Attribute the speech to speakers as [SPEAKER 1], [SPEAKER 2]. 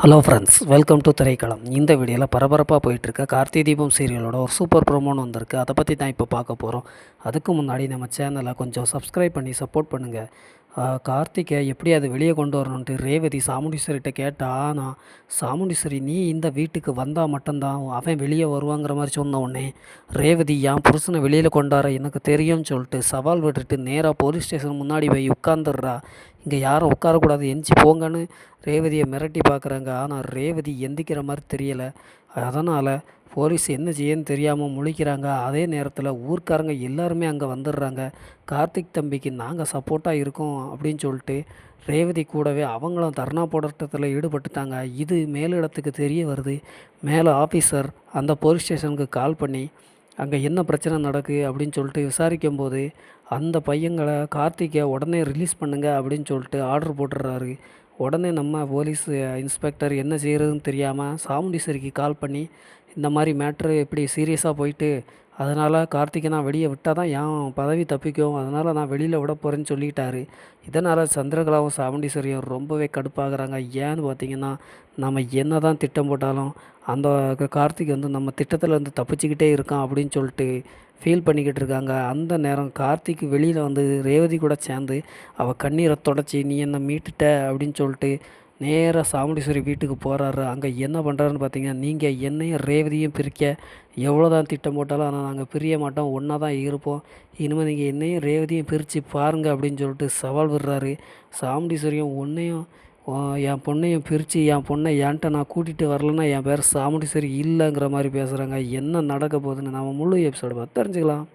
[SPEAKER 1] Hello friends, welcome to Thiraikalam. இந்த வீடியோவில் பரபரப்பாக போயிட்டுருக்க கார்த்திகை தீபம் சீரியலோட ஒரு சூப்பர் ப்ரோமோன்னு வந்திருக்கு. அதை பற்றி தான் இப்போ பார்க்க போகிறோம். அதுக்கு முன்னாடி நம்ம சேனலை கொஞ்சம் சப்ஸ்கிரைப் பண்ணி சப்போர்ட் பண்ணுங்கள். கார்த்திகை எப்படி அது வெளியே கொண்டு வரணுன்ட்டு ரேவதி சாமுண்டீஸ்வரிகிட்ட கேட்டா, ஆனால் சாமுண்டீஸ்வரி நீ இந்த வீட்டுக்கு வந்தால் மட்டும்தான் அவன் வெளியே வருவாங்கிற மாதிரி சொன்ன உடனே ரேவதி என் புருஷனை வெளியில் கொண்டார எனக்கு தெரியும்னு சொல்லிட்டு சவால் விட்டுட்டு நேராக போலீஸ் ஸ்டேஷன் முன்னாடி போய் உட்காந்துடுறா. இங்கே யாரும் உட்காரக்கூடாது, எந்திச்சி போங்கன்னு ரேவதியை மிரட்டி பார்க்குறாங்க. ஆனால் ரேவதி எந்திக்கிற மாதிரி தெரியலை. அதனால் போலீஸ் என்ன செய்யன்னு தெரியாமல் முழிக்கிறாங்க. அதே நேரத்தில் ஊர்க்காரங்க எல்லாருமே அங்கே வந்துடுறாங்க. கார்த்திக் தம்பிக்கு நாங்கள் சப்போர்ட்டாக இருக்கோம் அப்படின்னு சொல்லிட்டு ரேவதி கூடவே அவங்களும் தர்ணா போராட்டத்தில் ஈடுபட்டுட்டாங்க. இது மேலிடத்துக்கு தெரிய வருது. மேலே ஆஃபீஸர் அந்த போலீஸ் ஸ்டேஷனுக்கு கால் பண்ணி அங்கே என்ன பிரச்சனை நடக்குது அப்படின்னு சொல்லிட்டு விசாரிக்கும்போது அந்த பையங்களை கார்த்திகை உடனே ரிலீஸ் பண்ணுங்கள் அப்படின்னு சொல்லிட்டு ஆர்டர் போட்டுடுறாரு. உடனே நம்ம போலீஸ் இன்ஸ்பெக்டர் என்ன செய்கிறதுன்னு தெரியாமல் சாமுண்டீஸ்வரிக்கு கால் பண்ணி இந்த மாதிரி மேட்ரு இப்படி சீரியஸாக போயிட்டு அதனால் கார்த்திகை நான் வெளியே விட்டால் தான் என் பதவி தப்பிக்கும், அதனால் நான் வெளியில் விட போகிறேன்னு சொல்லிட்டாரு. இதனால் சந்திரகலாவும் சாமுண்டீஸ்வரியும் ரொம்பவே கடுப்பாகிறாங்க. ஏன்னு பார்த்தீங்கன்னா, நம்ம என்ன தான் திட்டம் போட்டாலும் அந்த கார்த்திக் வந்து நம்ம திட்டத்தில் இருந்து தப்பிச்சுக்கிட்டே இருக்கான் அப்படின்னு சொல்லிட்டு ஃபீல் பண்ணிக்கிட்டு இருக்காங்க. அந்த நேரம் கார்த்திக் வெளியில் வந்து ரேவதி கூட சேர்ந்து அவள் கண்ணீரை தொடச்சி நீ என்னை மீட்டுட்ட அப்படின்னு சொல்லிட்டு நேராக சாமுண்டீஸ்வரி வீட்டுக்கு போகிறாரு. அங்கே என்ன பண்ணுறாருன்னு பார்த்தீங்கன்னா, நீங்கள் என்னையும் ரேவதியும் பிரிக்க எவ்வளோ தான் திட்டம் போட்டாலும் ஆனால் நாங்கள் பிரிய மாட்டோம், ஒன்றா தான் இருப்போம். இனிமேல் நீங்கள் என்னையும் ரேவதியும் பிரித்து பாருங்கள் அப்படின்னு சொல்லிட்டு சவால் விடுறாரு. சாமுண்டீஸ்வரியும் உன்னையும் என் பொண்ணையும் பிரித்து என் பொண்ணை என்கிட்ட நான் கூட்டிகிட்டு வரலன்னா என் பேர் சாமுண்டீஸ்வரி இல்லைங்கிற மாதிரி பேசுகிறாங்க. என்ன நடக்க போகுதுன்னு நம்ம முழு எபிசோடு பார்த்து தெரிஞ்சுக்கலாம்.